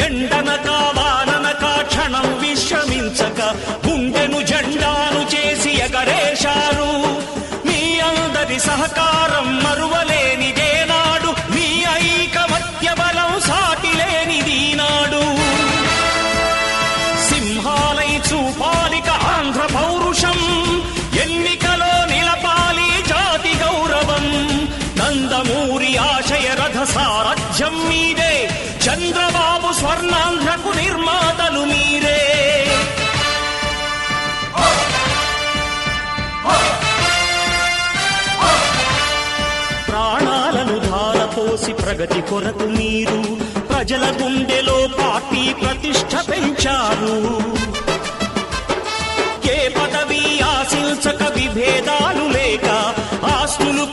ఎండనక వాననక క్షణం విశ్రమించక గుండెను జెండాను చేసి ఎగరేశారు. మీ అందరి సహకారం మరువలేనిదేనాడు, మీ ఐకమత్య బలం సాటిలేనిదీనాడు. సింహాలై చూపాలిక ఆంధ్ర పౌరుషం, ఎన్నికలో నిలపాలి జాతి గౌరవం. నందమూరి ఆశయ రథ సారథ్యం మీదే, చంద్రబాబు స్వర్ణాంధ్రకు నిర్మాతలు మీరే. ప్రాణాలను ధారపోసి ప్రగతి కొరకు మీరు ప్రజల గుండెలో పార్టీ ప్రతిష్ఠ పెంచారు. ఏ పదవి ఆశించక విభేదాలు లేక ఆస్తులు